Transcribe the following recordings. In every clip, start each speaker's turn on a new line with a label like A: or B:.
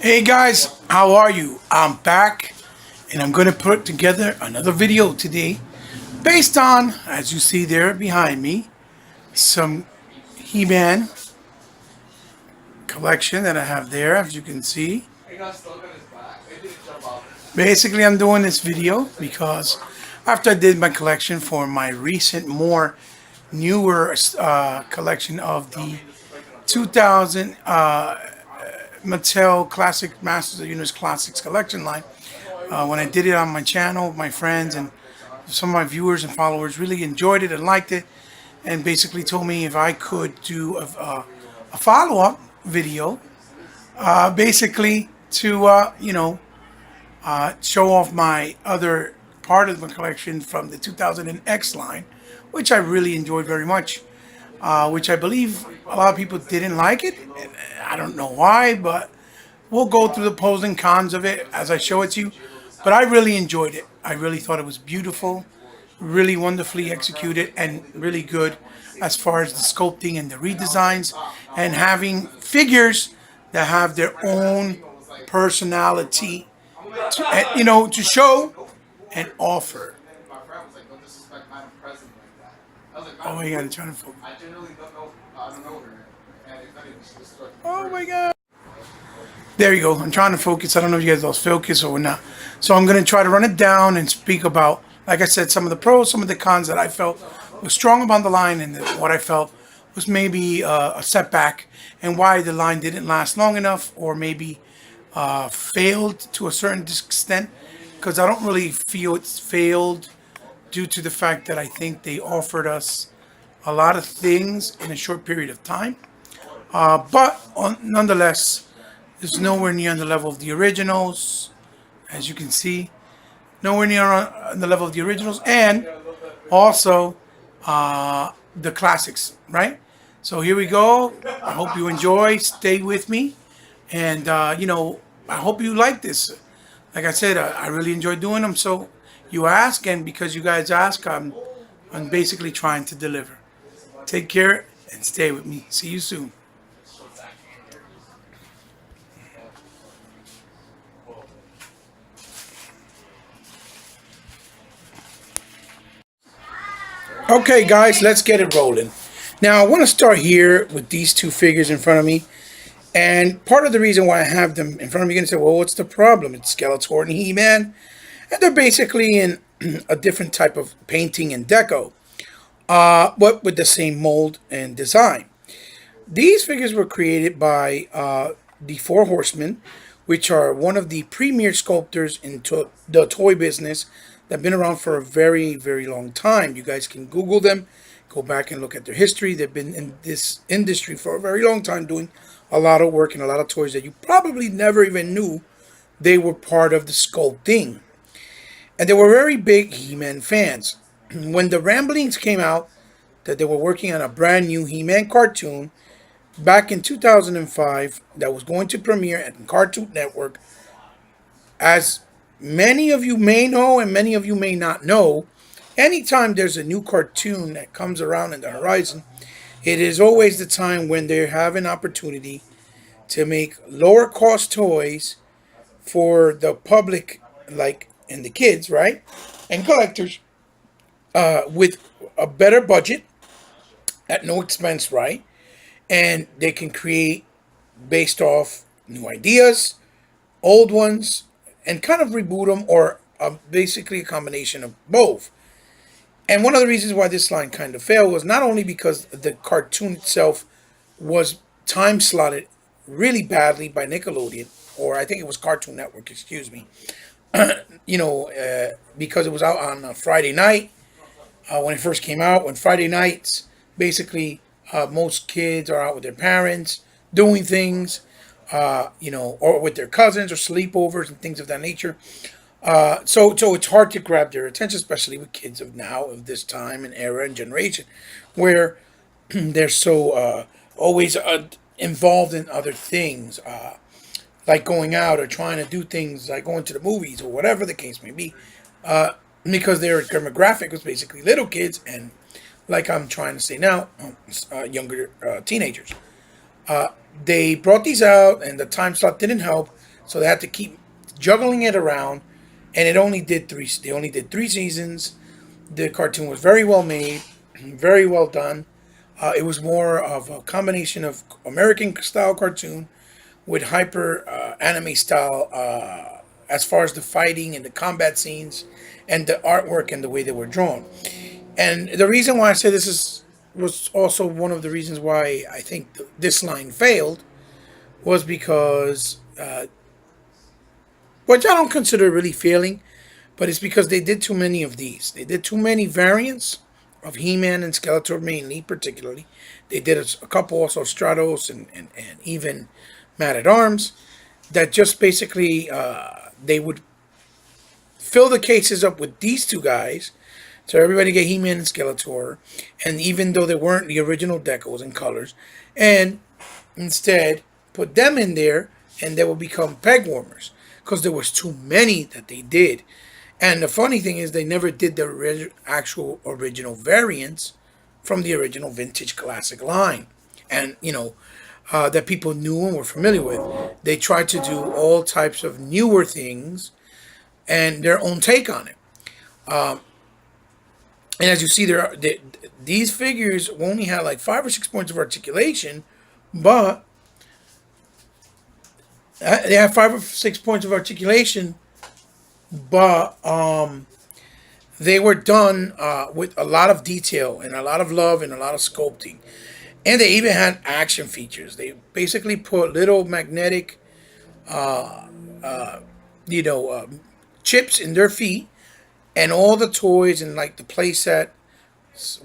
A: Hey guys, how are you? I'm back and I'm going to put together another video today based on, as you see there behind me, some He-Man collection that I have there, as you can see. Basically, I'm doing this video because after I did my collection for my recent, more newer collection of the 2000 Mattel Classic Masters of the Universe Classics collection line. When I did it on my channel, my friends and some of my viewers and followers really enjoyed it and liked it, and basically told me if I could do a follow-up video, basically to show off my other part of the collection from the 2000 X line, which I really enjoyed very much. Which I believe a lot of people didn't like it. I don't know why, but we'll go through the pros and cons of it as I show it to you. But I really enjoyed it. I really thought it was beautiful, really wonderfully executed, and really good as far as the sculpting and the redesigns, and having figures that have their own personality, to show and offer. Oh my God, I'm trying to focus. Oh my God. There you go. I'm trying to focus. I don't know if you guys lost focus or not. So I'm going to try to run it down and speak about, like I said, some of the pros, some of the cons that I felt was strong about the line, and what I felt was maybe a setback, and why the line didn't last long enough, or maybe failed to a certain extent, because I don't really feel it's failed due to the fact that I think they offered us a lot of things in a short period of time. Nonetheless, it's nowhere near on the level of the originals, as you can see. Nowhere near on the level of the originals, and also the classics, right? So here we go. I hope you enjoy. Stay with me, and I hope you like this. Like I said, I really enjoy doing them. So you ask, and because you guys ask, I'm basically trying to deliver. Take care and stay with me. See you soon. Okay, guys, let's get it rolling. Now, I want to start here with these two figures in front of me. And part of the reason why I have them in front of me, you're going to say, well, what's the problem? It's Skeletor and He-Man. And they're basically in a different type of painting and deco, but with the same mold and design. These figures were created by the Four Horsemen, which are one of the premier sculptors in the toy business that have been around for a very, very long time. You guys can Google them, go back and look at their history. They've been in this industry for a very long time, doing a lot of work and a lot of toys that you probably never even knew they were part of the sculpting. And they were very big He-Man fans. When the ramblings came out that they were working on a brand new He-Man cartoon back in 2005 that was going to premiere at Cartoon Network, as many of you may know and many of you may not know, anytime there's a new cartoon that comes around in the horizon, it is always the time when they have an opportunity to make lower cost toys for the public, like, and the kids, right? And collectors, with a better budget at no expense, right? And they can create based off new ideas, old ones, and kind of reboot them, or basically a combination of both. And one of the reasons why this line kind of failed was not only because the cartoon itself was time slotted really badly by Nickelodeon, or I think it was Cartoon Network, excuse me, because it was out on a Friday night when it first came out. When Friday nights, basically, most kids are out with their parents doing things, or with their cousins or sleepovers and things of that nature. So it's hard to grab their attention, especially with kids of now, of this time and era and generation, where they're so always involved in other things, like going out or trying to do things like going to the movies or whatever the case may be, because their demographic was basically little kids and, like I'm trying to say now, younger teenagers. They brought these out, and the time slot didn't help. So they had to keep juggling it around, and it only did three. They only did 3 seasons. The cartoon was very well made, very well done. It was more of a combination of American style cartoon with hyper anime style as far as the fighting and the combat scenes and the artwork and the way they were drawn. And the reason why I say this is was also one of the reasons why I think this line failed was because, which I don't consider really failing, but it's because they did too many of these. They did too many variants of He-Man and Skeletor mainly, particularly. They did a couple also Stratos and even Man at Arms that just basically they would fill the cases up with these two guys. So everybody get He-Man and Skeletor, and even though they weren't the original decals and colors, and instead put them in there, and they will become peg warmers because there was too many that they did. And the funny thing is, they never did the actual original variants from the original vintage classic line, and that people knew and were familiar with. They tried to do all types of newer things and their own take on it. And as you see, these figures only had like 5 or 6 points of articulation, but they have 5 or 6 points of articulation, but they were done with a lot of detail and a lot of love and a lot of sculpting. And they even had action features. They basically put little magnetic, you know, chips in their feet, and all the toys and like the play set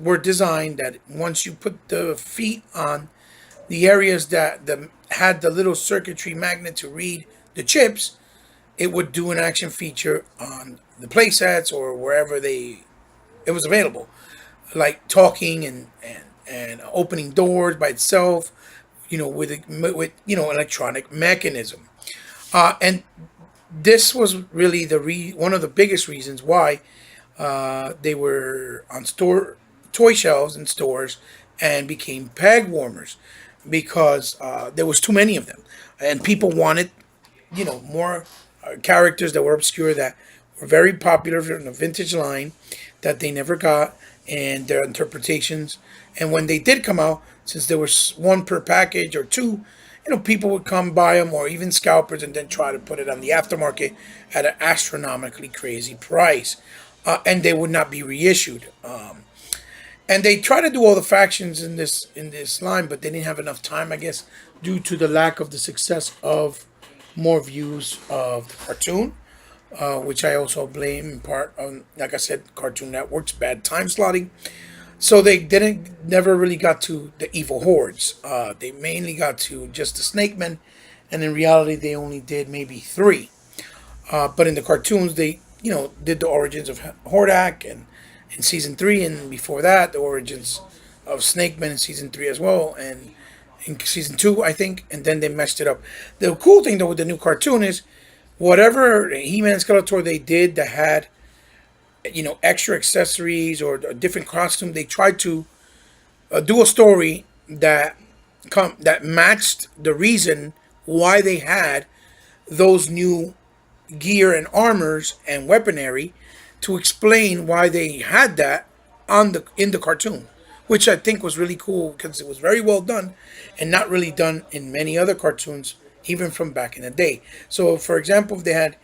A: were designed that once you put the feet on the areas that had the little circuitry magnet to read the chips, it would do an action feature on the play sets or wherever it was available, like talking and opening doors by itself, with electronic mechanism, and this was really one of the biggest reasons why they were on toy shelves in stores and became peg warmers, because there was too many of them, and people wanted more characters that were obscure, that were very popular in the vintage line, that they never got, and their interpretations. And when they did come out, since there was one per package or two, people would come buy them, or even scalpers, and then try to put it on the aftermarket at an astronomically crazy price, and they would not be reissued. And they try to do all the factions in this line, but they didn't have enough time, I guess, due to the lack of the success of more views of the cartoon, which I also blame in part on, like I said, Cartoon Network's bad time slotting. So they never really got to the evil hordes. They mainly got to just the Snake Men, and in reality, they only did maybe 3. But in the cartoons, they did the origins of Hordak and in season 3, and before that, the origins of Snake Men in season 3 as well, and in season 2, I think, and then they messed it up. The cool thing though with the new cartoon is whatever He-Man and Skeletor they did that had extra accessories or a different costume, they tried to do a story that matched the reason why they had those new gear and armors and weaponry, to explain why they had that in the cartoon, which I think was really cool because it was very well done and not really done in many other cartoons, even from back in the day. So, for example, if they had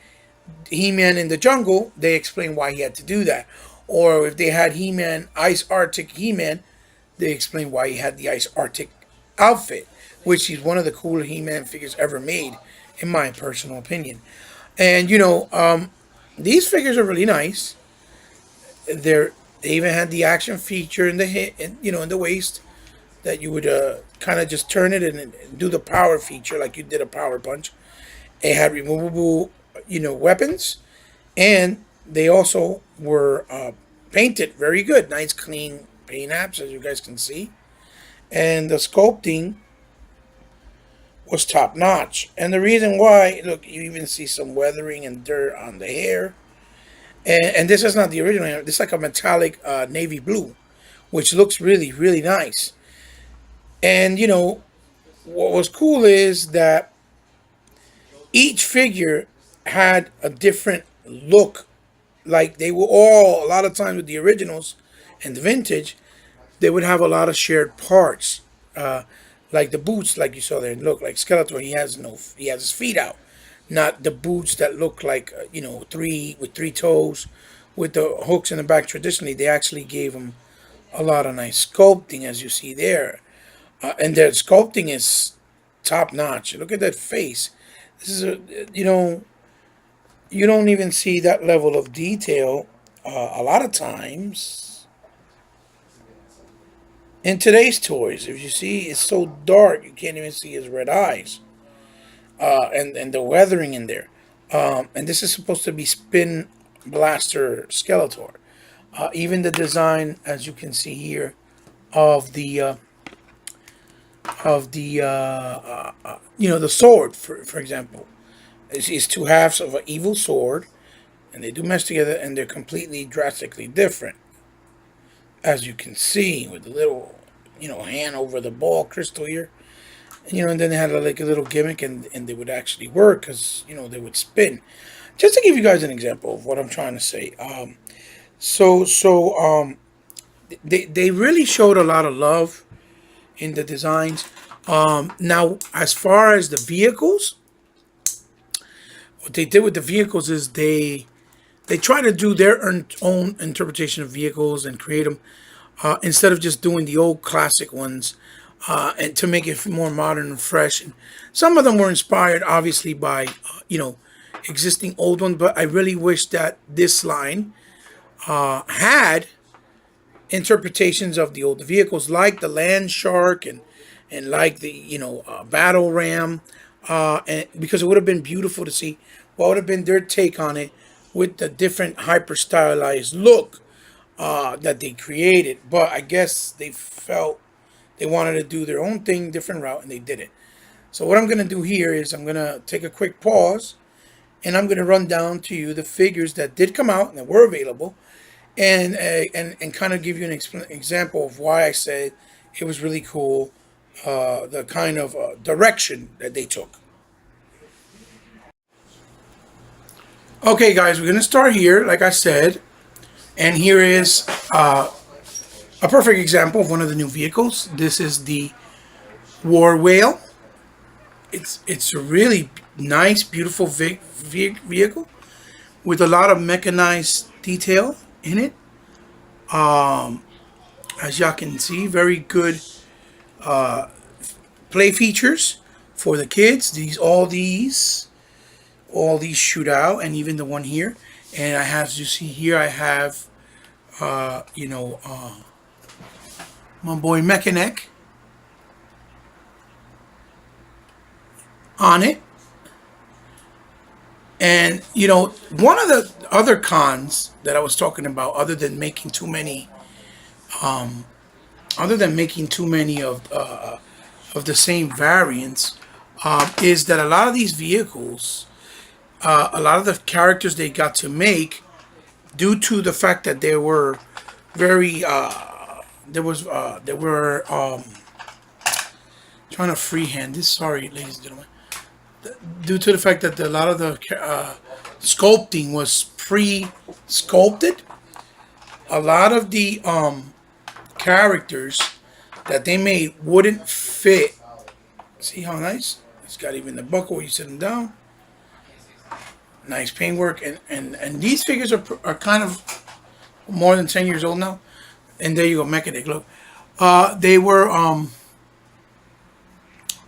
A: He-Man in the jungle, they explain why he had to do that. Or if they had He-Man, Ice Arctic He-Man, they explain why he had the Ice Arctic outfit, which is one of the coolest He-Man figures ever made, in my personal opinion. And these figures are really nice. They even had the action feature in the in the waist, that you would kind of just turn it and do the power feature like you did a power punch. It had removable weapons, and they also were painted very good, nice clean paint apps, as you guys can see, and the sculpting was top notch. And the reason why, look, you even see some weathering and dirt on the hair, and this is not the original hair. This is like a metallic navy blue, which looks really, really nice. And what was cool is that Each figure had a different look. Like they were all, a lot of times with the originals and the vintage, they would have a lot of shared parts. Like the boots, like you saw there, look like Skeletor. He has his feet out, not the boots that look like three toes, with the hooks in the back. Traditionally, they actually gave him a lot of nice sculpting, as you see there, and their sculpting is top notch. Look at that face. This is you don't even see that level of detail a lot of times in today's toys. If you see, it's so dark you can't even see his red eyes, and the weathering in there. And this is supposed to be Spin Blaster Skeletor. Even the design, as you can see here, of the sword, for example, is two halves of an evil sword, and they do mesh together, and they're completely drastically different, as you can see with the little hand over the ball crystal here. And then they had like a little gimmick, and they would actually work because they would spin. Just to give you guys an example of what I'm trying to say. They really showed a lot of love in the designs. Now, as far as the vehicles, what they did with the vehicles is they try to do their own interpretation of vehicles and create them, instead of just doing the old classic ones, and to make it more modern and fresh. And some of them were inspired, obviously, by existing old ones. But I really wish that this line had interpretations of the old vehicles, like the Land Shark and like the Battle Ram, and because it would have been beautiful to see what would have been their take on it with the different hyper stylized look that they created. But I guess they felt they wanted to do their own thing, different route, and they did it. So what I'm going to do here is I'm going to take a quick pause, and I'm going to run down to you the figures that did come out and that were available, and kind of give you an example of why I said it was really cool, the kind of direction that they took. Okay, guys, we're going to start here, like I said, and here is a perfect example of one of the new vehicles. This is the War Whale. It's a really nice, beautiful vehicle with a lot of mechanized detail in it. As y'all can see, very good play features for the kids. All these shoot out, and even the one here. And I have, as you see here, I have my boy Mechanic on it. And one of the other cons that I was talking about, other than making too many of the same variants, is that a lot of these vehicles, a lot of the characters they got to make, due to the fact that they were very trying to freehand this. Sorry, ladies and gentlemen. Due to the fact that a lot of the sculpting was pre-sculpted, a lot of the characters that they made wouldn't fit. See how nice? It's got even the buckle where you sit them down. Nice paintwork, and these figures are kind of more than 10 years old now. And there you go, Mechanic. Look, they were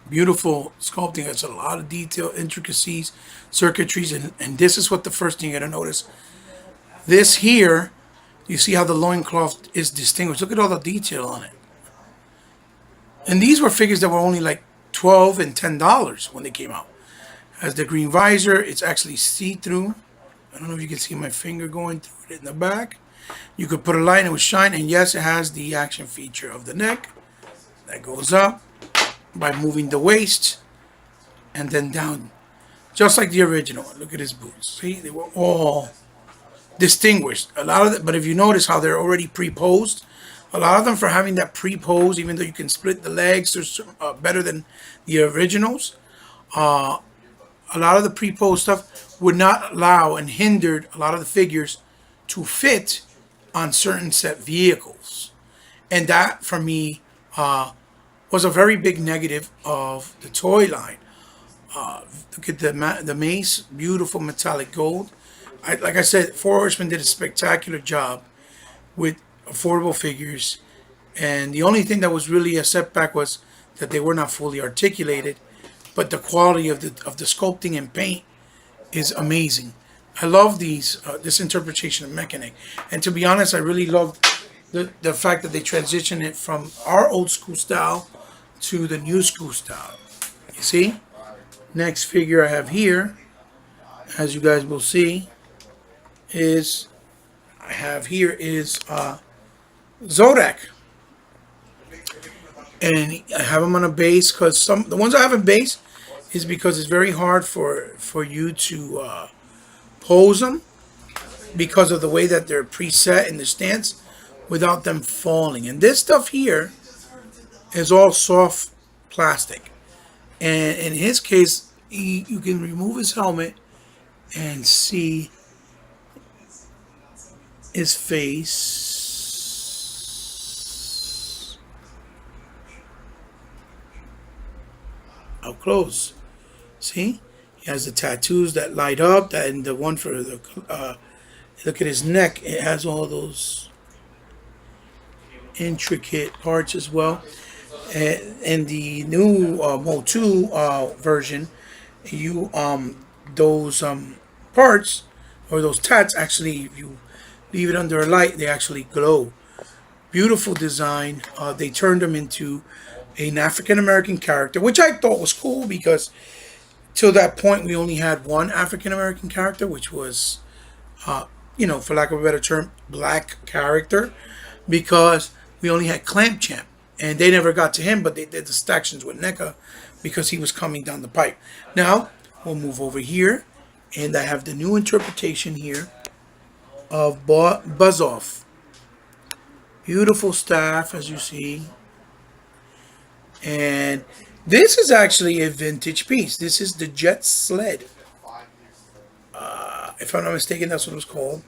A: beautiful sculpting. It's a lot of detail, intricacies, circuitries, and this is what the first thing you're gonna notice. This here, you see how the loincloth is distinguished. Look at all the detail on it. And these were figures that were only like $12 and $10 when they came out. Has the green visor. It's actually see-through. I don't know if you can see my finger going through it in the back. You could put a light and it would shine. And yes, it has the action feature of the neck that goes up by moving the waist and then down, just like the original one. Look at his boots. See, they were all distinguished. A lot of it, but if you notice how they're already pre-posed, a lot of them, for having that pre-pose, even though you can split the legs, they're better than the originals. a lot of the pre-pose stuff would not allow and hindered a lot of the figures to fit on certain set vehicles. And that, for me, was a very big negative of the toy line. Look at the mace, beautiful metallic gold. Like I said, Four Horsemen did a spectacular job with affordable figures, and the only thing that was really a setback was that they were not fully articulated. But the quality of the sculpting and paint is amazing. I love this interpretation of Mechanic, and to be honest, I really love the fact that they transition it from our old school style to the new school style. You see? Next figure I have here, as you guys will see, is Zodak. And I have them on a base because the ones I have in base is because it's very hard for you to pose them because of the way that they're preset in the stance without them falling. And this stuff here is all soft plastic. And in his case, you can remove his helmet and see his face. Up close. See? He has the tattoos that light up, and the one for the look at his neck. It has all those intricate parts as well. And the new Motu version, those parts or those tats actually, if you leave it under a light, they actually glow. Beautiful design. They turned them into an African American character, which I thought was cool because till that point we only had one African American character, which was, for lack of a better term, black character, because we only had Clamp Champ, and they never got to him, but they did the stactions with NECA because he was coming down the pipe. Now we'll move over here, and I have the new interpretation here of Buzz-Off. Beautiful staff, as you see. And this is actually a vintage piece. This is the Jet Sled. If I'm not mistaken, that's what it was called.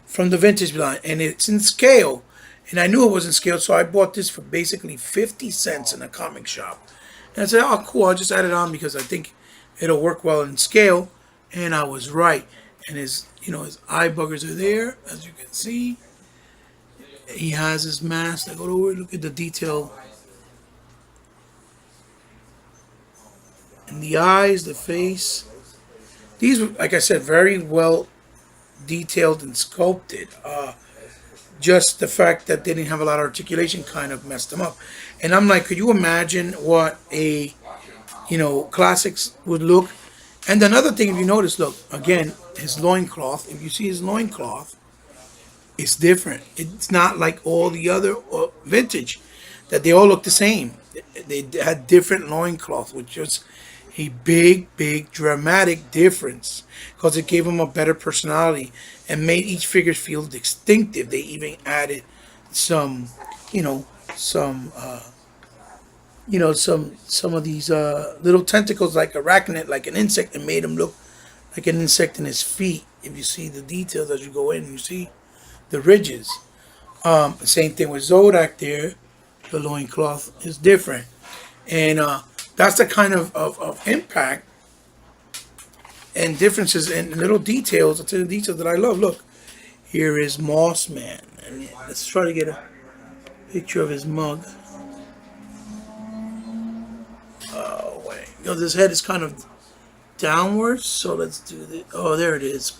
A: From the vintage line. And it's in scale. And I knew it wasn't scaled, so I bought this for basically 50 cents in a comic shop. And I said, oh, cool, I'll just add it on because I think it'll work well in scale. And I was right. And his eye buggers are there, as you can see. He has his mask. I go over, look at the detail. And the eyes, the face. These were, like I said, very well detailed and sculpted. Just the fact that they didn't have a lot of articulation kind of messed them up. And I'm like, could you imagine what a, classics would look? And another thing, if you notice, look, again, his loincloth, if you see his loincloth, it's different. It's not like all the other vintage, that they all look the same. They had different loincloth, which was a big, dramatic difference because it gave them a better personality and made each figure feel distinctive. They even added some some of these little tentacles like arachnid, like an insect, and made him look like an insect in his feet. If you see the details as you go in, you see the ridges. Same thing with Zodak there. The loincloth is different. And that's the kind of impact and differences and little details, the details that I love. Look, here is Mossman. And let's try to get a picture of his mug. Oh, wait. His head is kind of downwards, so let's do this. Oh, there it is.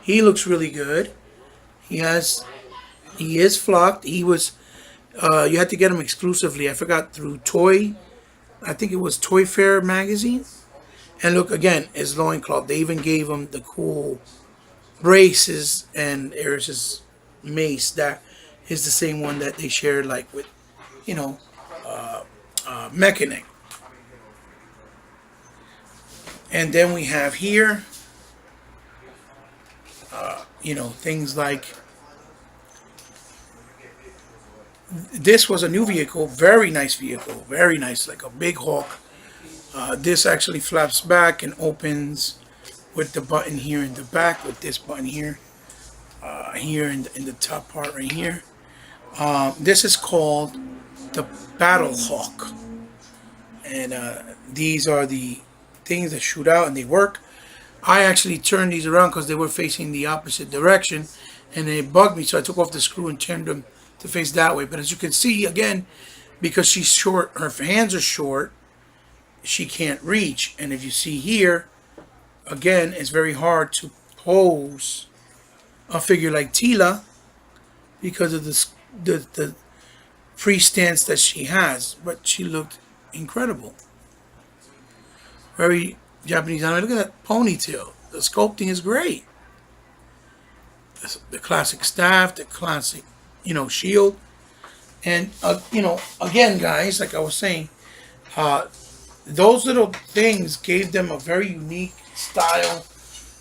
A: He looks really good. He is flocked. He was, you had to get him exclusively. I forgot, through I think it was Toy Fair magazine. And look, again, his loincloth. They even gave him the cool braces, and there's his mace. That is the same one that they shared, like with, Mechanic. And then we have here, things like, this was a new vehicle, very nice, like a big Hawk. This actually flaps back and opens with the button here in the back, with this button here, here in the top part right here. This is called the Battle Hawk, and these are the things that shoot out and they work. I actually turned these around because they were facing the opposite direction, and they bugged me, so I took off the screw and turned them to face that way. But as you can see, again, because she's short, her hands are short, she can't reach. And if you see here, again, it's very hard to pose a figure like Teela because of the free stance that she has. But she looked incredible. Very Japanese anime. Look at that ponytail. The sculpting is great. The classic staff, the classic, shield. And, again, guys, like I was saying, those little things gave them a very unique style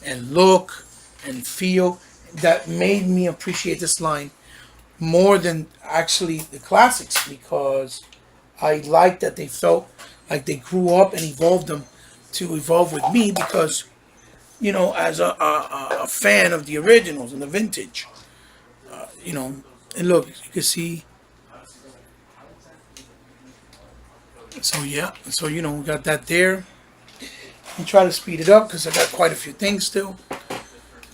A: and look and feel that made me appreciate this line more than actually the classics, because I liked that they felt like they grew up and evolved them to evolve with me, because, as a fan of the originals and the vintage, and look, you can see. So yeah, so we got that there. And try to speed it up because I got quite a few things still.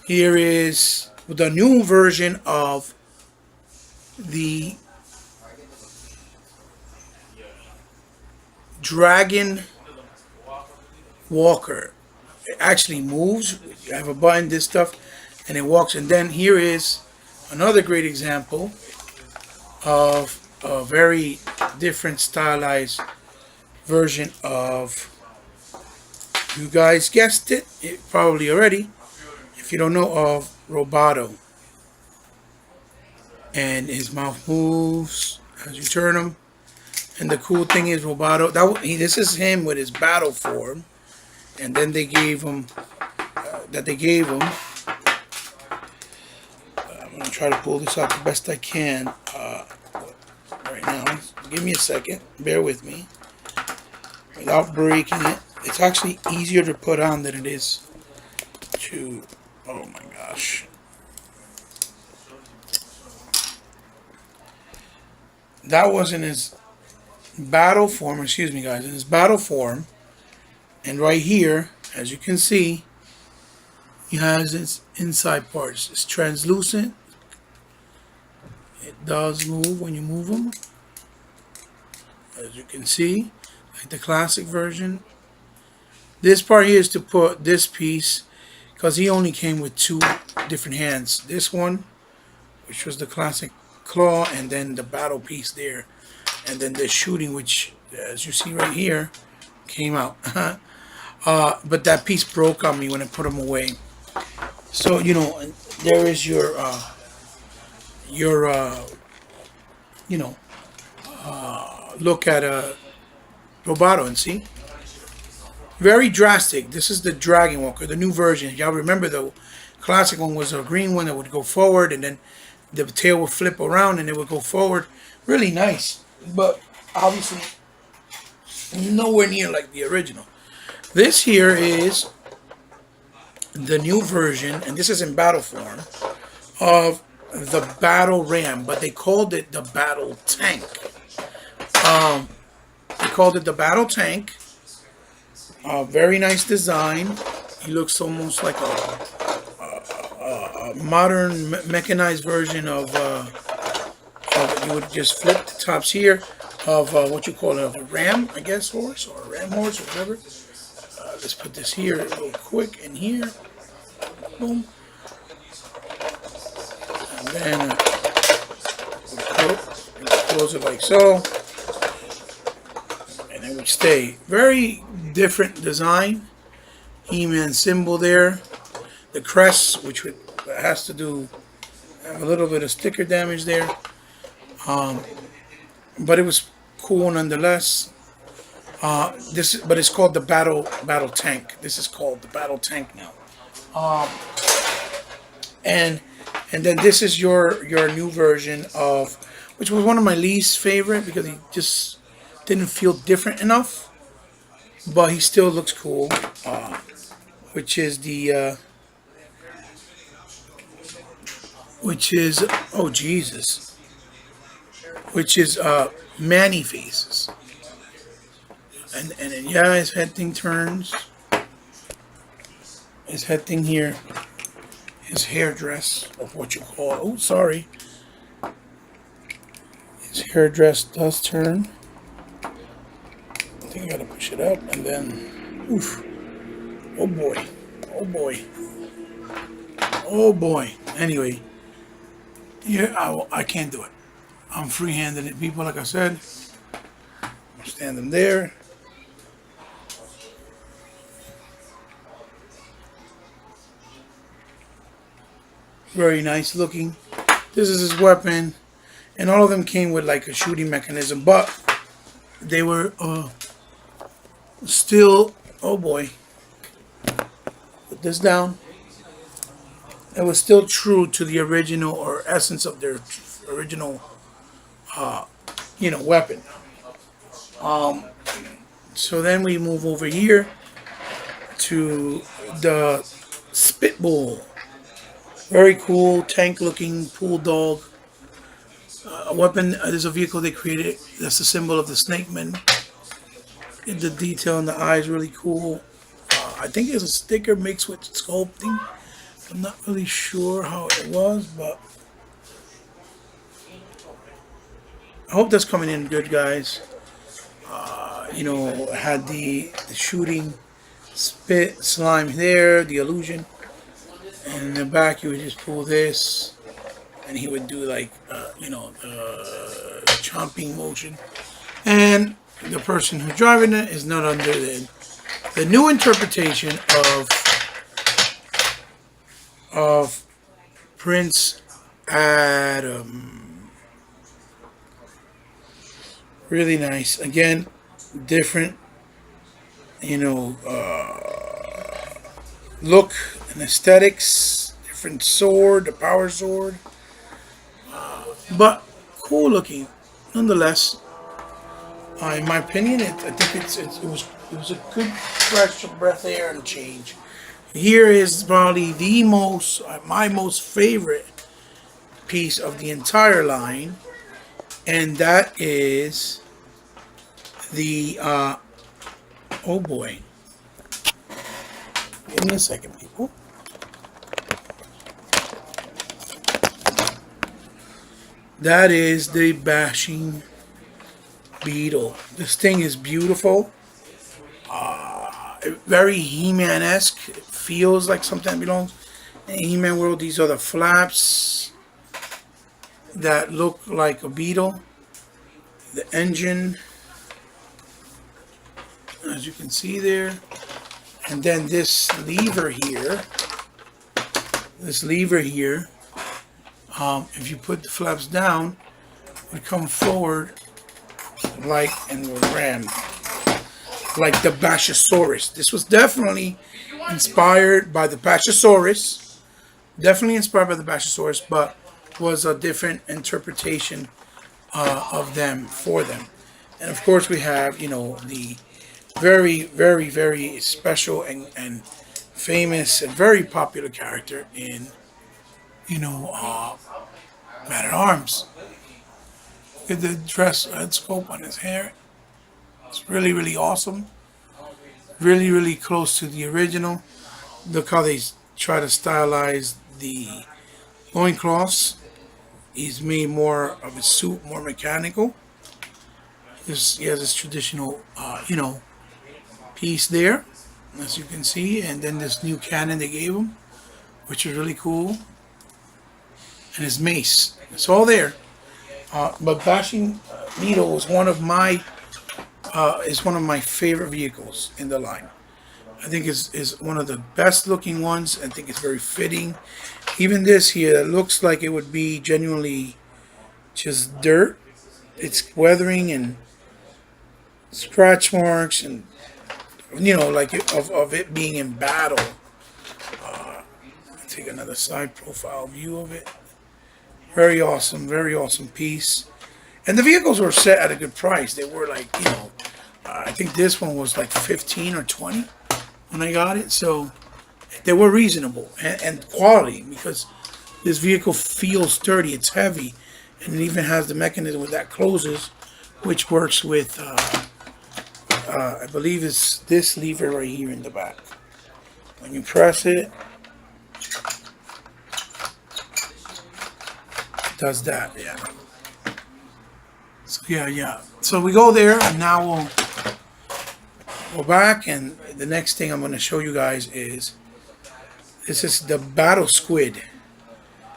A: Here is the new version of the Dragon Walker. It actually moves. You have a button, this stuff, and it walks. And then here is another great example of a very different stylized version of, you guys guessed it probably already, if you don't know, of Roboto. And his mouth moves as you turn him. And the cool thing is, Roboto, this is him with his battle form. And then they gave him, I'm going to try to pull this out the best I can right now. Give me a second, bear with me. Without breaking it. It's actually easier to put on than it is to, oh my gosh. That was in his battle form, excuse me guys, in his battle form. And right here, as you can see, he has its inside parts. It's translucent. It does move when you move them, as you can see. Like the classic version. This part here is to put this piece, because he only came with two different hands. This one, which was the classic claw, and then the battle piece there, and then the shooting, which, as you see right here, came out. But that piece broke on me when I put them away. So there is your look at Roboto, and see, very drastic. This is the Dragon Walker, the new version. Y'all remember the classic one was a green one that would go forward, and then the tail would flip around and it would go forward. Really nice, but obviously nowhere near like the original. This here is the new version, and this is in battle form, of the Battle Ram, but they called it the Battle Tank. They called it the Battle Tank. Very nice design. He looks almost like a modern mechanized version of you would just flip the tops here of what you call it, a ram, I guess, horse, or a ram horse, or whatever. Let's put this here real quick in here. Boom. And then close it like so. And it would stay. Very different design. He-Man symbol there. The crest, which has to do, have a little bit of sticker damage there. But it was cool nonetheless. But it's called the Battle Tank. This is called the Battle Tank now. And then this is your new version of, which was one of my least favorite because he just didn't feel different enough. but he still looks cool. Which is oh Jesus, which is Manny Faces, and then, yeah, his head thing turns. His head thing here, his hairdress, or what you call it. Oh, sorry. His hairdress does turn. I think I gotta push it up, and then, oof. Oh boy. Oh boy. Oh boy. Anyway, yeah, I can't do it. I'm free-handed it, people, like I said. Stand them there. Very nice looking. This is his weapon. And all of them came with like a shooting mechanism, but they were still, oh boy. Put this down. It was still true to the original or essence of their original, weapon. So then we move over here to the Spitbull. Very cool tank-looking pool dog. A weapon. There's a vehicle they created. That's the symbol of the Snakeman. The detail in the eye is really cool. I think it's a sticker mixed with sculpting. I'm not really sure how it was, but I hope that's coming in good, guys. Had the shooting spit slime there, the illusion, and in the back you would just pull this, and he would do like the chomping motion, and the person who's driving it is not under the new interpretation of Prince Adam. Really nice. Again, different, look and aesthetics. Different sword, the power sword, but cool looking nonetheless. In my opinion, I think it was a good fresh breath of air and change. Here is probably my most favorite piece of the entire line, and that is the oh boy. Give me a second, people. That is the Bashing Beetle. This thing is beautiful. Very He-Man-esque. It feels like something that belongs in the He-Man world. These are the flaps that look like a beetle. The engine, as you can see there. And then this lever here, if you put the flaps down, would come forward like and will ram like the Bashosaurus. This was definitely inspired by the Bashosaurus. But was a different interpretation of them for them. And of course, we have the very, very, very special and famous and very popular character in Man at Arms. Look at the dress head sculpt on his hair. It's really, really awesome. Really, really close to the original. Look how they try to stylize the loincloths. He's made more of a suit, more mechanical. He has this traditional, piece there, as you can see, and then this new cannon they gave him, which is really cool, and his mace. It's all there. But Bashing Beetle is one of my favorite vehicles in the line. I think is one of the best looking ones. I think it's very fitting. Even this here looks like it would be genuinely just dirt. It's weathering and scratch marks and like of it being in battle. Take another side profile view of it. Very awesome piece. And the vehicles were set at a good price. They were like, I think this one was like 15 or 20 when I got it. So they were reasonable and quality, because this vehicle feels sturdy. It's heavy, and it even has the mechanism that closes, which works with, I believe it's this lever right here in the back. When you press it, it does that, yeah. So yeah. So we go there, and now we'll go back, and the next thing I'm going to show you guys is, this is the Battle Squid.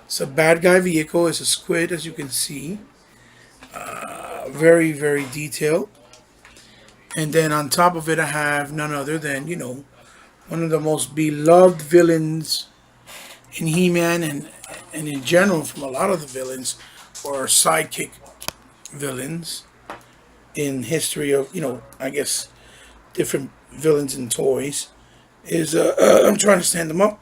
A: It's a bad guy vehicle. It's a squid, as you can see. Very, very detailed. And then on top of it, I have none other than, one of the most beloved villains in He-Man, and in general from a lot of the villains, or sidekick villains in history of, I guess, different villains and toys. Is, I'm trying to stand them up.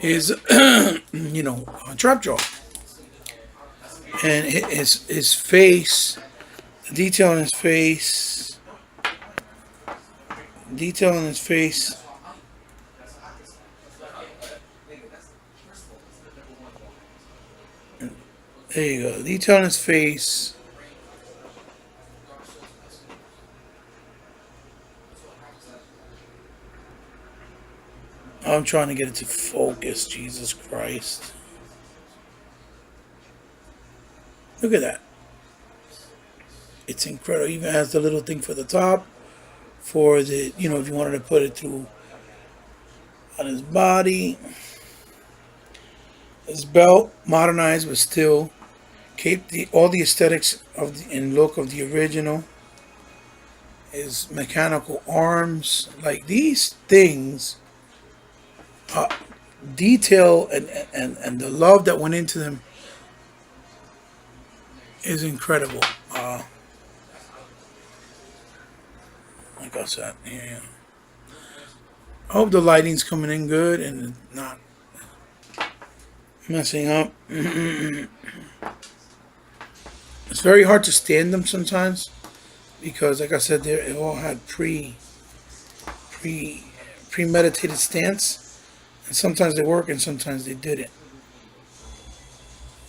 A: Is, Trapjaw. And his face, the detail on his face, there you go, detail on his face. I'm trying to get it to focus, Jesus Christ. Look at that. It's incredible. It even has the little thing for the top, for the, if you wanted to put it through on his body. His belt, modernized, but still kept all the aesthetics and look of the original. His mechanical arms, like these things, detail and the love that went into them is incredible. Like I said, yeah. I hope the lighting's coming in good and not messing up. It's very hard to stand them sometimes, because, like I said, they all had premeditated stance. And sometimes they work and sometimes they didn't.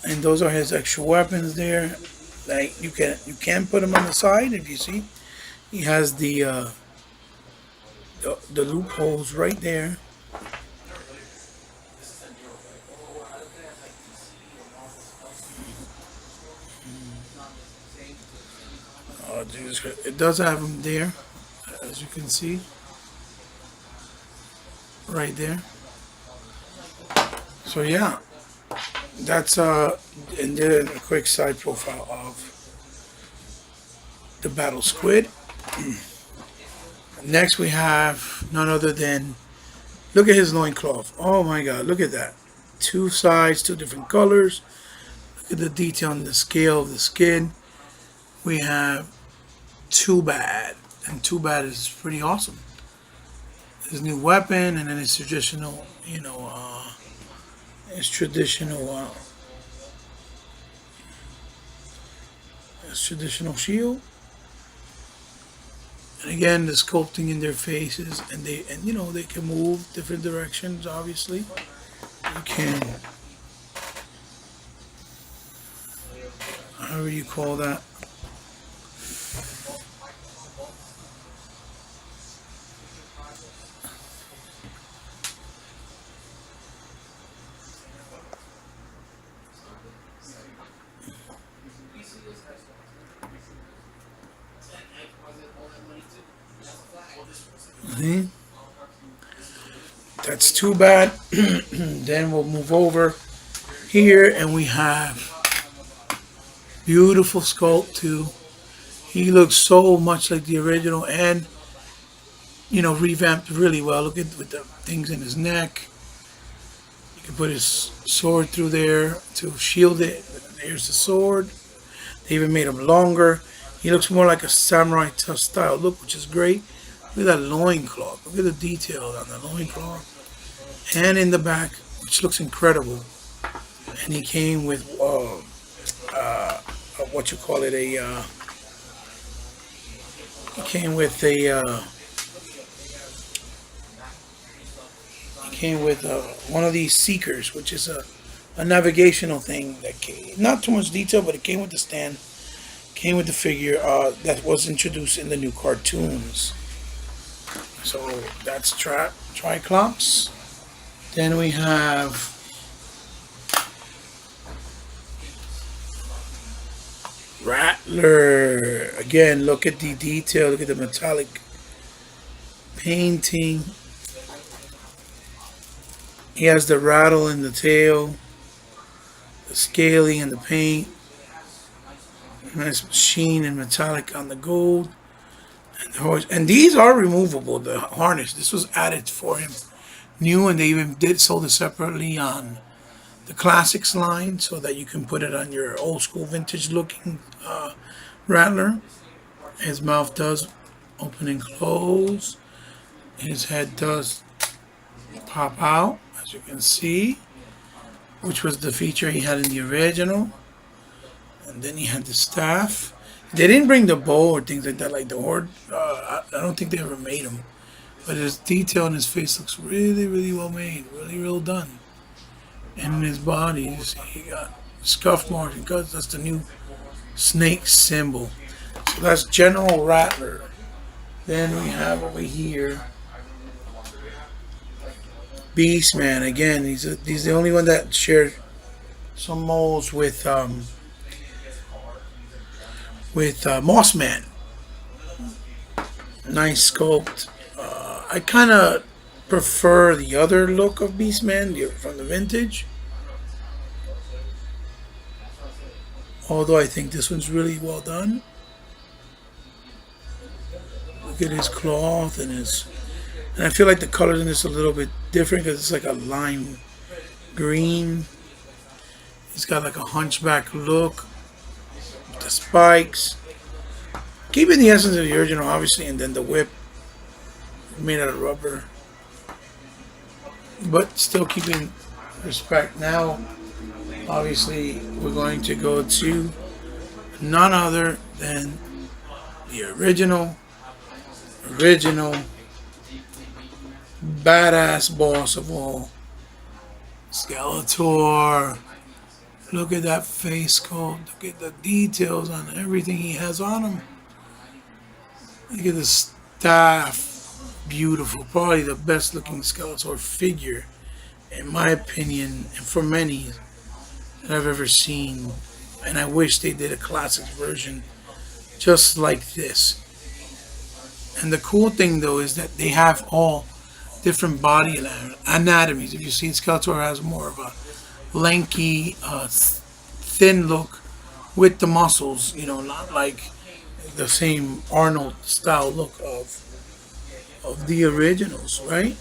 A: And those are his extra weapons there. Like you can put them on the side, if you see. He has the loopholes right there. Oh, Jesus Christ. It does have them there, as you can see. Right there. So yeah, that's and then a quick side profile of the Battle Squid. Next we have none other than, look at his loincloth. Oh my God, look at that. Two sides, two different colors. Look at the detail on the scale of the skin. We have Too Bad, and Too Bad is pretty awesome. His new weapon, and then his traditional, his traditional shield. And again, the sculpting in their faces, and they can move different directions. Obviously, you can, however you call that. See? That's Too Bad. Then we'll move over here, and we have beautiful sculpt too. He looks so much like the original, and revamped really well. Look at with the things in his neck. You can put his sword through there to shield it. There's the sword. They even made him longer. He looks more like a samurai style look, which is great. Look at that loincloth. Look at the detail on the loincloth. And in the back, which looks incredible. And he came with, what you call it, it came with a, one of these seekers, which is a navigational thing that came, not too much detail, but it came with the stand, came with the figure that was introduced in the new cartoons. So that's Triclops. Then we have Rattler. Again, look at the detail. Look at the metallic painting. He has the rattle in the tail, the scaling in the paint, nice sheen and metallic on the gold. And the horse. And these are removable, the harness. This was added for him new, and they even sold it separately on the classics line so that you can put it on your old school vintage looking Rattler. His mouth does open and close. His head does pop out, as you can see, which was the feature he had in the original. And then he had the staff. They didn't bring the bow or things like that, like the Horde. I don't think they ever made him. But his detail in his face looks really, really well made, really well done. And in his body, you see, he got scuff marks because that's the new snake symbol. So that's General Rattler. Then we have over here Beastman. Again, he's the only one that shared some molds with Mossman. Nice sculpt. I kind of prefer the other look of Beastman from the vintage. Although I think this one's really well done. Look at his cloth and I feel like the colors in this are a little bit different because it's like a lime green. He's got like a hunchback look. The spikes. Keeping the essence of the original, obviously, and then the whip made out of rubber. But still keeping respect. Now, obviously, we're going to go to none other than the original badass boss of all, Skeletor. Look at that face sculpt. Look at the details on everything he has on him. Look at the staff. Beautiful. Probably the best looking Skeletor figure, in my opinion, and for many, that I've ever seen. And I wish they did a classic version just like this. And the cool thing, though, is that they have all different body anatomies. If you see, Skeletor has more of a lanky, thin look with the muscles, not like the same Arnold style look of the originals, right?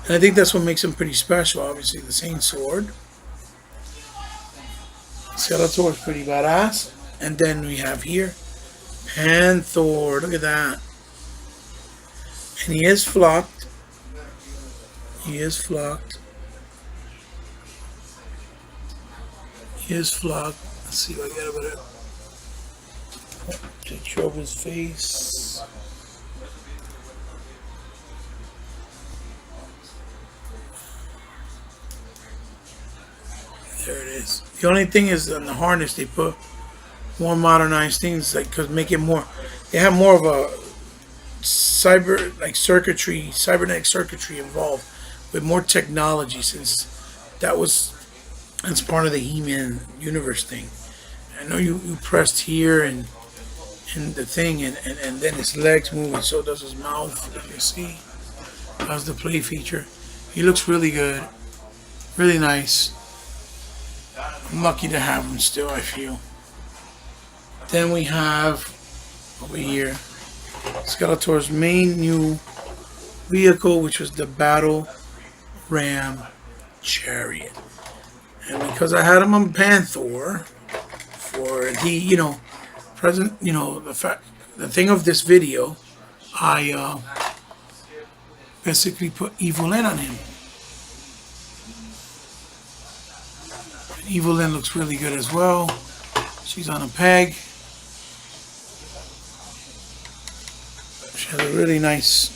A: And I think that's what makes him pretty special. Obviously, the same sword. Skeletor is pretty badass. And then we have here Panther. Look at that. And he is flocked. He is flocked. Let's see what I get about it. Picture of his face. There it is. The only thing is on the harness they put more modernized things, like because make it more. They have more of a cybernetic circuitry involved with more technology, since that's part of the He-Man universe thing. I know you pressed here and the thing, and then his legs move, and so does his mouth. As you see, that's the play feature. He looks really good, really nice. I'm lucky to have him still, I feel. Then we have over here Skeletor's main new vehicle, which was the Battle Ram Chariot. And because I had him on Panther for the, the thing of this video, I basically put Evil Ed on him. Evelyn looks really good as well. She's on a peg. She has a really nice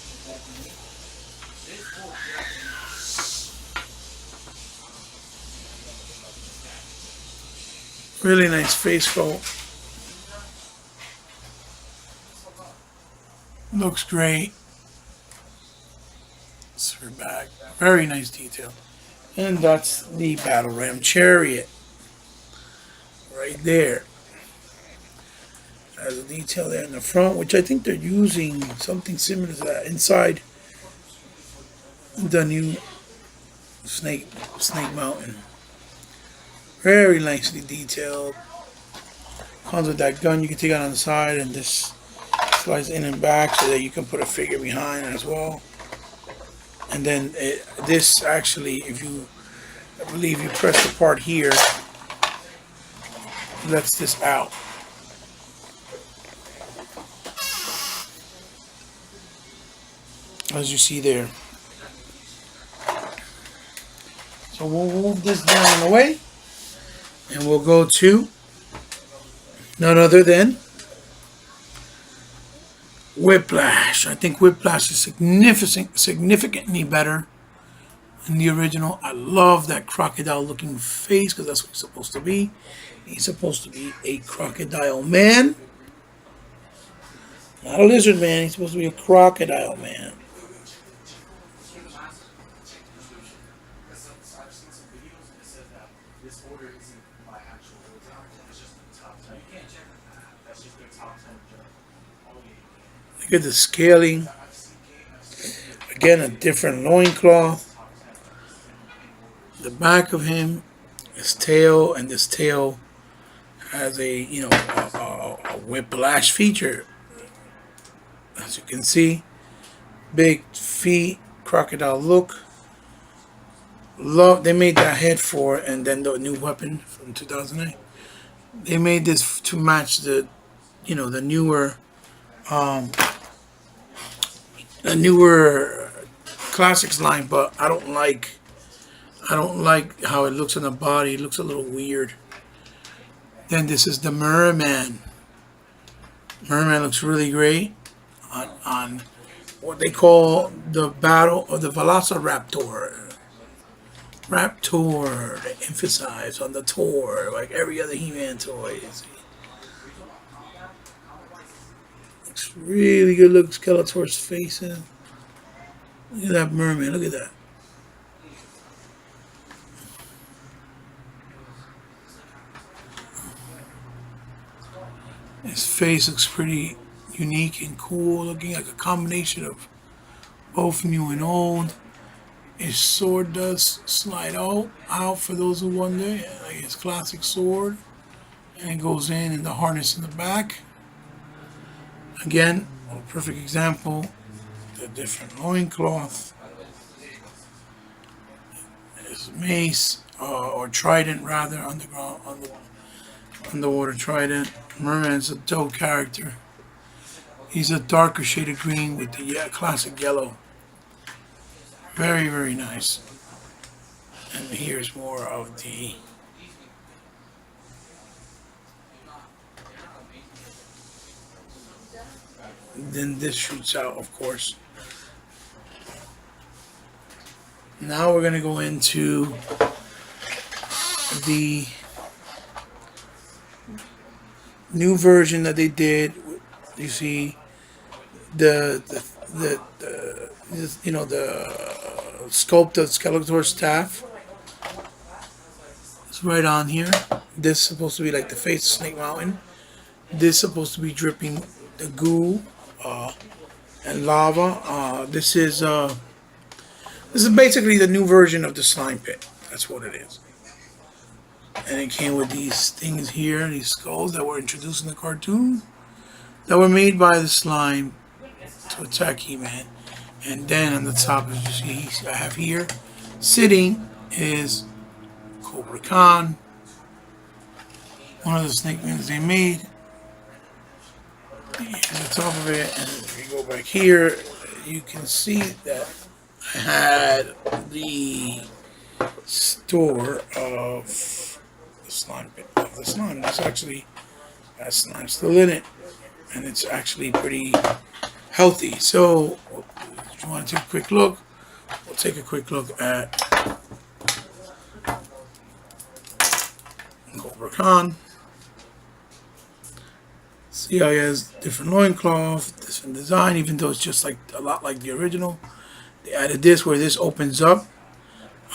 A: face sculpt. Looks great. It's her back. Very nice detail. And that's the Battle Ram Chariot. Right there. Has a detail there in the front, which I think they're using something similar to that inside the new Snake Mountain. Very nicely detailed. Comes with that gun you can take out on the side, and this slides in and back so that you can put a figure behind as well. And then this actually, I believe you press the part here, lets this out. As you see there. So we'll move this down the way, and we'll go to none other than Whiplash. I think Whiplash is significantly better than the original. I love that crocodile looking face because that's what he's supposed to be. He's supposed to be a crocodile man. Not a lizard man, he's supposed to be a crocodile man. Look at the scaling. Again, a different loincloth. The back of him, his tail, and this tail has a whiplash feature. As you can see, big feet, crocodile look. They made that head for it, and then the new weapon from 2008. They made this to match the newer classics line, but I don't like how it looks on the body. It looks a little weird. Then this is the Merman. Merman looks really great on what they call the Battle of the Velociraptor. Raptor, they emphasize on the tour, like every other He-Man toy. Looks really good. Look, Skeletor's face in. Look at that merman. Look at that. His face looks pretty unique and cool, looking like a combination of both new and old. His sword does slide out for those who wonder, like his classic sword, and it goes in the harness in the back. Again, a perfect example, the different loincloth, his mace, or trident rather, underwater trident. Merman's a dope character. He's a darker shade of green with the classic yellow. Very, very nice. And here's more of the then this shoots out, of course. Now we're going to go into the new version that they did. You see the sculpt of Skeletor's staff. It's right on here. This is supposed to be like the face of Snake Mountain. This is supposed to be dripping the goo and lava. This is basically the new version of the slime pit. That's what it is. And it came with these things here, these skulls that were introduced in the cartoon, that were made by the slime to attack He-Man. And then on the top, as you see, I have here, sitting is Cobra Khan, one of the snake men they made. And on the top of it, and if you go back here, you can see that I had the store of slime bit of the slime. That's actually that slime still in it, and it's actually pretty healthy. So, if you want to take a quick look, we'll take a quick look at Cobra Khan. See how he has different loincloth, different design, even though it's just like a lot like the original. They added this where this opens up.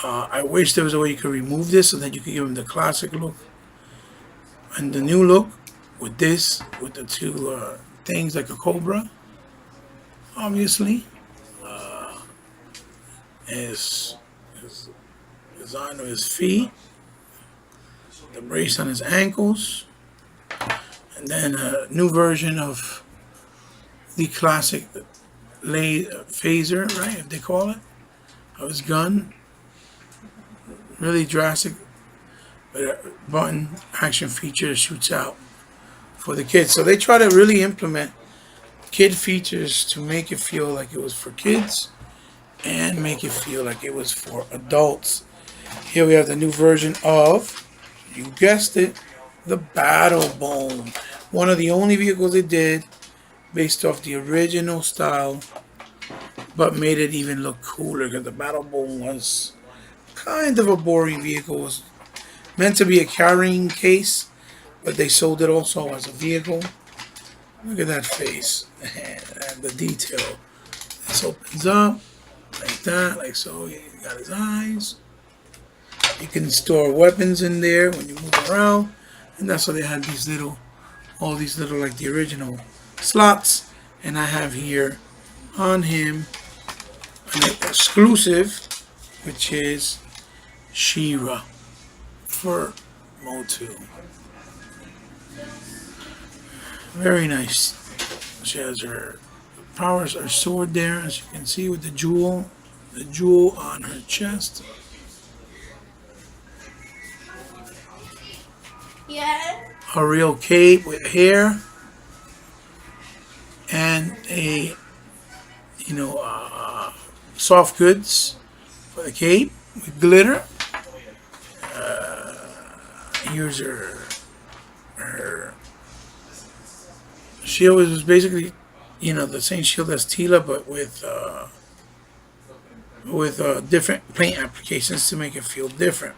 A: I wish there was a way you could remove this so that you could give him the classic look and the new look with this, with the two things like a cobra. Obviously, his design of his feet, the brace on his ankles, and then a new version of the classic phaser, right, if they call it, of his gun. Really drastic, but a button action feature shoots out for the kids. So they try to really implement kid features to make it feel like it was for kids and make it feel like it was for adults. Here we have the new version of, you guessed it, the Battle Bone. One of the only vehicles they did based off the original style, but made it even look cooler because the Battle Bone was kind of a boring vehicle. It was meant to be a carrying case, but they sold it also as a vehicle. Look at that face and the detail. This opens up like that, like so. You got his eyes. You can store weapons in there when you move around, and that's why they had these little, all these little like the original slots. And I have here on him an exclusive, which is She-Ra for Motu. Very nice. She has her powers, her sword there, as you can see, with the jewel on her chest.
B: Yeah.
A: A real cape with hair and a, soft goods for the cape with glitter. Here's her shield is basically, the same shield as Teela, but with different paint applications to make it feel different.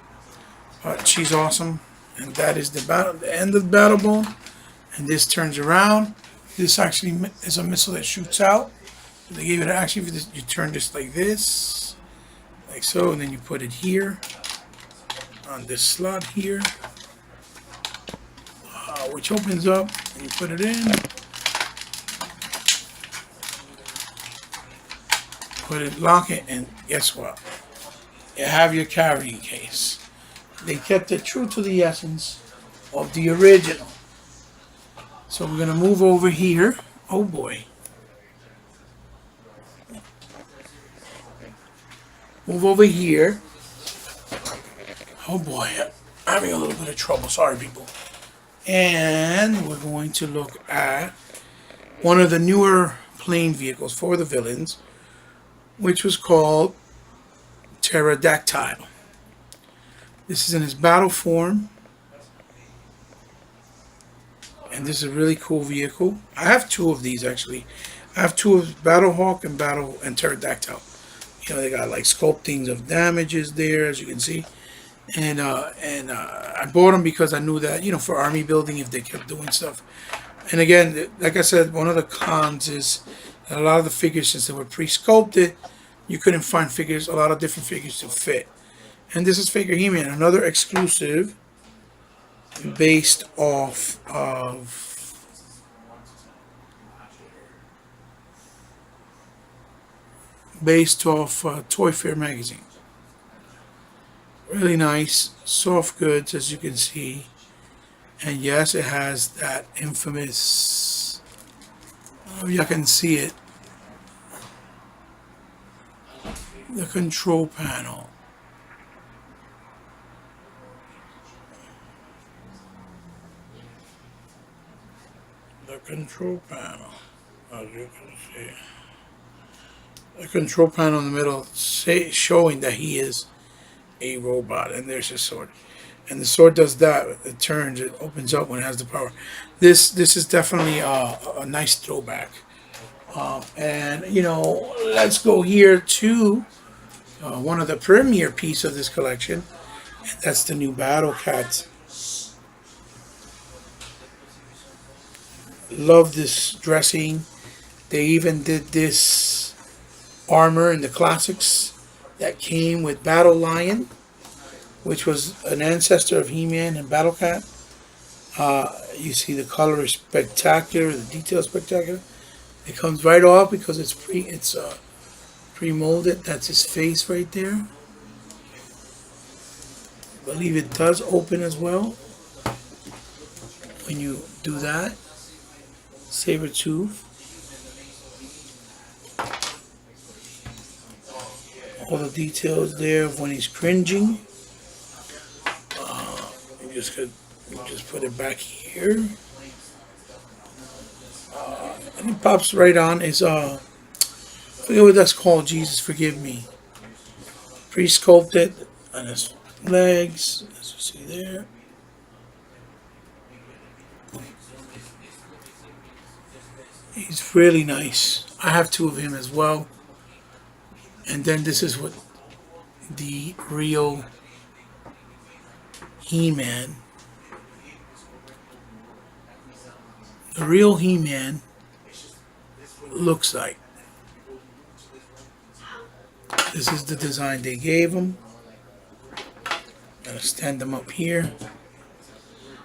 A: But she's awesome, and that is the end of the Battle Bone. And this turns around. This actually is a missile that shoots out. They gave it actually, you turn this like this, like so, and then you put it here on this slot here, which opens up, and you put it in, lock it, and guess what? You have your carrying case. They kept it true to the essence of the original. So we're gonna move over here. Oh boy. Move over here. Oh boy, I'm having a little bit of trouble. Sorry, people. And we're going to look at one of the newer plane vehicles for the villains, which was called Pterodactyl. This is in his battle form. And this is a really cool vehicle. I have two of these actually. I have two of Battlehawk and Pterodactyl. They got like sculptings of damages there, as you can see. And I bought them because I knew that, for army building, if they kept doing stuff. And again, like I said, one of the cons is that a lot of the figures, since they were pre-sculpted, you couldn't find a lot of different figures to fit. And this is Figure He-Man, another exclusive based off of Toy Fair magazine. Really nice, soft goods, as you can see. And yes, it has that infamous, you can see it, the control panel. The control panel, as you can see. The control panel in the middle showing that he is a robot, and there's his sword. and the sword does that. It turns, it opens up when it has the power. This is definitely a nice throwback. And you know, let's go here to one of the premier piece of this collection. And that's the new Battle Cat. Love this dressing. They even did this armor in the classics that came with Battle Lion, which was an ancestor of He-Man and Battle Cat. You see the color is spectacular, the detail is spectacular. It comes right off because it's pre-molded. That's his face right there. I believe it does open as well when you do that. Saber tooth. All the details there of when he's cringing. You just put it back here. And it pops right on. Is I forget what that's called. Jesus forgive me. Pre-sculpted on his legs, as you see there. He's really nice. I have two of him as well. And then this is what the real He-Man. The real He-Man looks like. This is the design they gave him. Gotta stand him up here.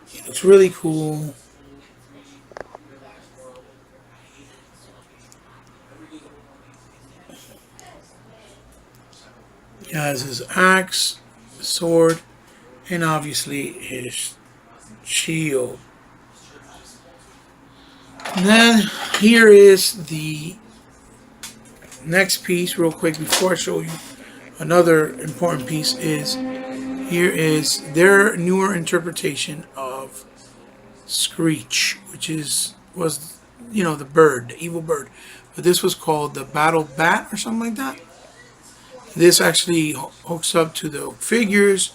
A: He looks really cool. He has his axe, his sword, and obviously his shield. And then here is the next piece, real quick, before I show you another important piece. Is here is their newer interpretation of Screech, which was the bird, the evil bird, but this was called the Battle Bat or something like that. This actually hooks up to the figures,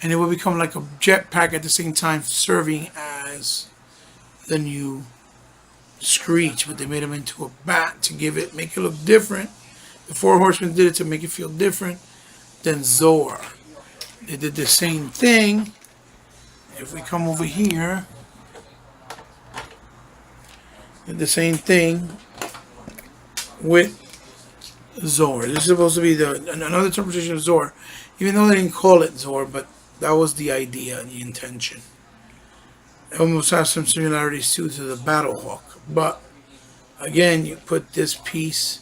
A: and it will become like a jetpack at the same time, serving as the new Screech. But they made him into a bat to make it look different. The Four Horsemen did it to make it feel different than Zor. They did the same thing. If we come over here, did the same thing with Zor. This is supposed to be another interpretation of Zor, even though they didn't call it Zor, but that was the idea, the intention. It almost has some similarities too to the Battlehawk, but again, you put this piece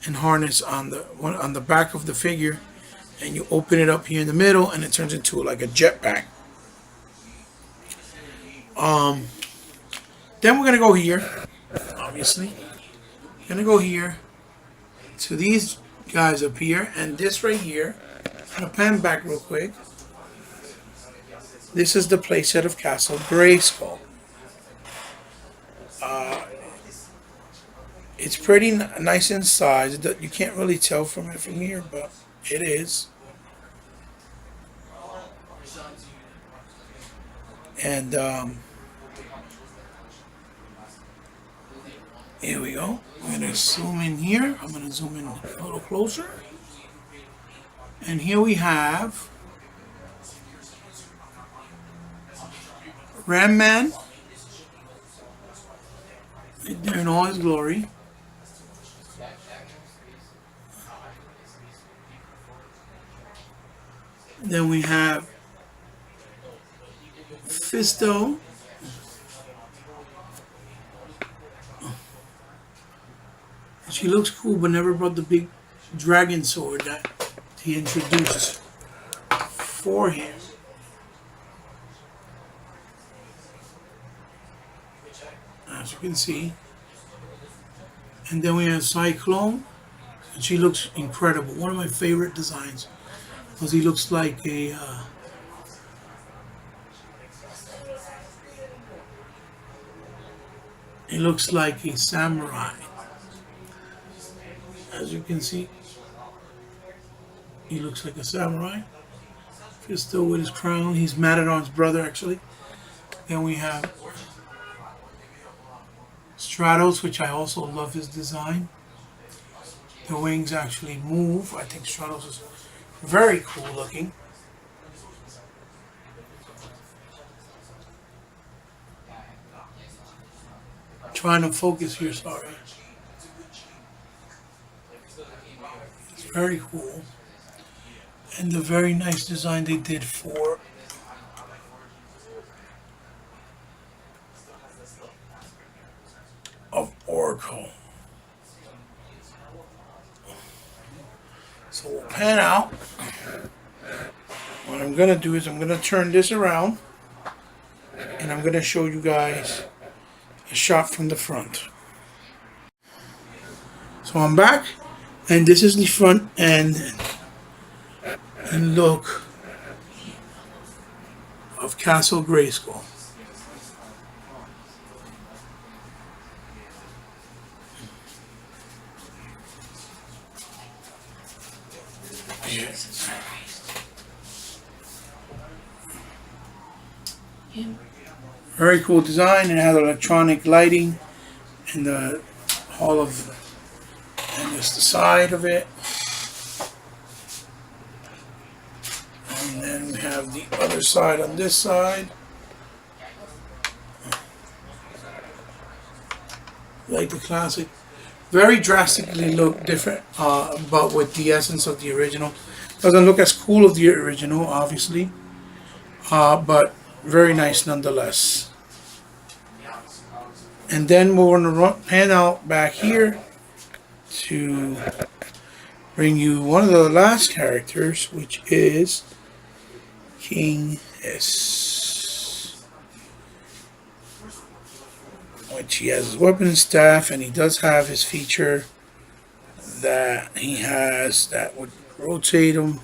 A: and harness on the back of the figure, and you open it up here in the middle, and it turns into like a jetpack. Then we're gonna go here, obviously. We're gonna go here to these guys up here, and this right here. I'm gonna pan back real quick. This is the playset of Castle Grayskull. It's pretty nice in size. You can't really tell from here, but it is. And here we go. I'm going to zoom in here. I'm going to zoom in a little closer. And here we have Ram Man right there in all his glory. Then we have Fisto. She looks cool, but never brought the big dragon sword that he introduced for him. As you can see. And then we have Cyclone. And she looks incredible. One of my favorite designs. Because he looks like a samurai. As you can see, he looks like a samurai. Fisto with his crown. He's Matador's brother, actually. Then we have Stratos, which I also love his design. The wings actually move. I think Stratos is very cool looking. Trying to focus here, sorry. It's very cool. And the very nice design they did for of Oracle. So we'll pan out. What I'm gonna do is I'm gonna turn this around and I'm gonna show you guys a shot from the front. So I'm back and this is the front end and look of Castle Grayskull. Very cool design, and it has electronic lighting in the hall of, and just the side of it. And then we have the other side on this side. Like the classic. Very drastically look different, but with the essence of the original. Doesn't look as cool as the original, obviously, but very nice nonetheless. And then we're going to pan out back here to bring you one of the last characters, which is King Hiss. Which he has his weapon and staff, and he does have his feature that he has that would rotate him,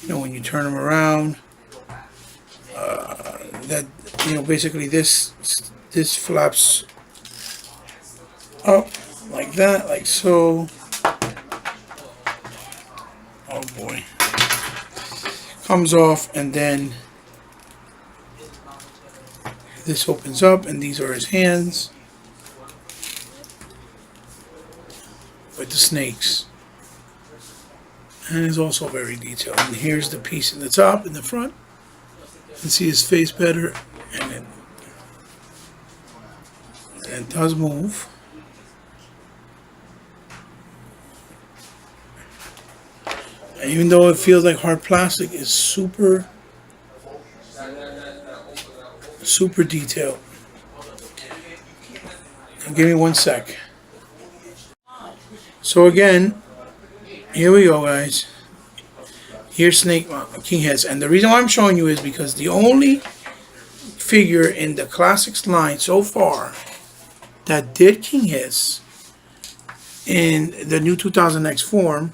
A: you know, when you turn him around. That, you know, basically this flaps up like that, like so. Oh boy. Comes off, and then this opens up, and these are his hands with the snakes. And it's also very detailed. And here's the piece in the top, in the front. You can see his face better, and it does move. And even though it feels like hard plastic, it's super detailed. Now give me 1 sec. So again, here we go, guys. Here's Snake King Hiss, and the reason why I'm showing you is because the only figure in the Classics line so far that did King Hiss in the new 2000X form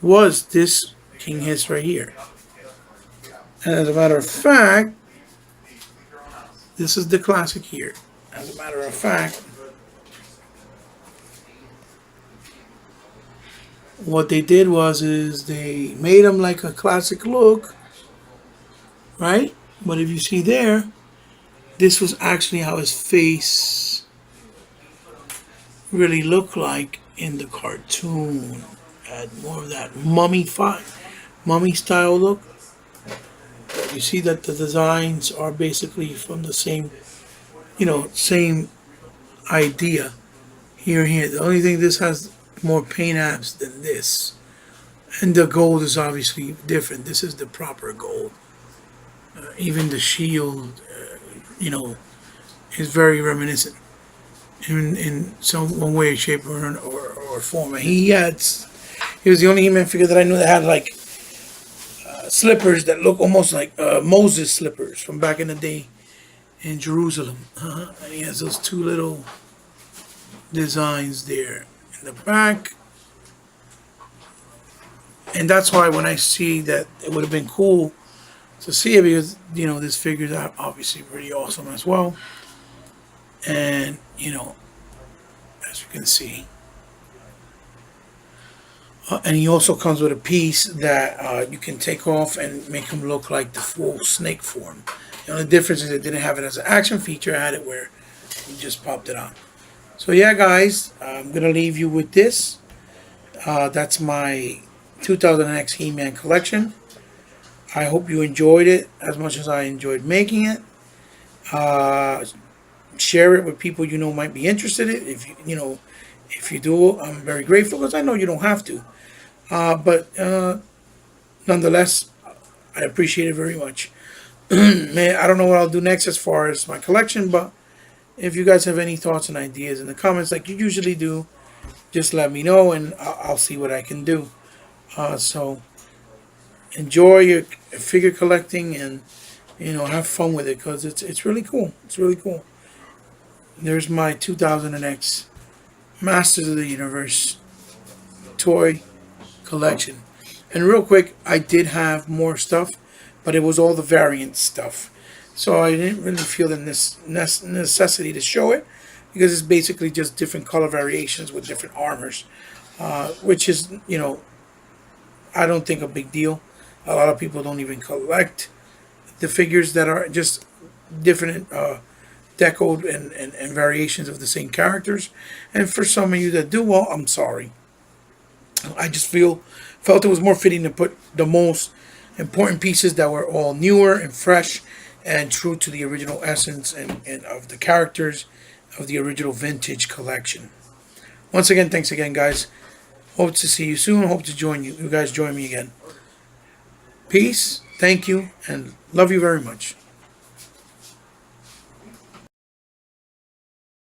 A: was this King Hiss right here. And as a matter of fact, this is the classic here. As a matter of fact, what they did is they made him like a classic look, right? But if you see there, this was actually how his face really looked like in the cartoon. Had more of that mummy style look. You see that the designs are basically from the same, you know, same idea. Here. The only thing, this has more paint apps than this, and the gold is obviously different. This is the proper gold. Even the shield, you know, is very reminiscent in some one way, shape, or form. And he was the only He-Man figure that I knew that had like slippers that look almost like Moses slippers from back in the day in Jerusalem. And he has those two little designs there in the back. And that's why when I see that, it would have been cool to see it, because, you know, this figure is obviously pretty awesome as well. And, you know, as you can see. And he also comes with a piece that you can take off and make him look like the full snake form. The only difference is it didn't have it as an action feature. I had it where you just popped it on. So yeah, guys, I'm going to leave you with this. That's my 2000X He-Man collection. I hope you enjoyed it as much as I enjoyed making it. Share it with people you know might be interested in it. If you do, I'm very grateful because I know you don't have to. But nonetheless, I appreciate it very much. Man, I don't know what I'll do next as far as my collection, but if you guys have any thoughts and ideas in the comments like you usually do, just let me know and I'll see what I can do. So enjoy your figure collecting and have fun with it because it's really cool. It's really cool. There's my 2000X Masters of the Universe toy collection. And real quick, I did have more stuff, but it was all the variant stuff. So I didn't really feel the necessity to show it because it's basically just different color variations with different armors, which is, I don't think a big deal. A lot of people don't even collect the figures that are just different decoed and variations of the same characters. And for some of you that do, well, I'm sorry. I just felt it was more fitting to put the most important pieces that were all newer and fresh and true to the original essence and of the characters of the original vintage collection. Once again, thanks again, guys. Hope to see you soon. Hope to join you. You guys join me again. Peace. Thank you. And love you very much.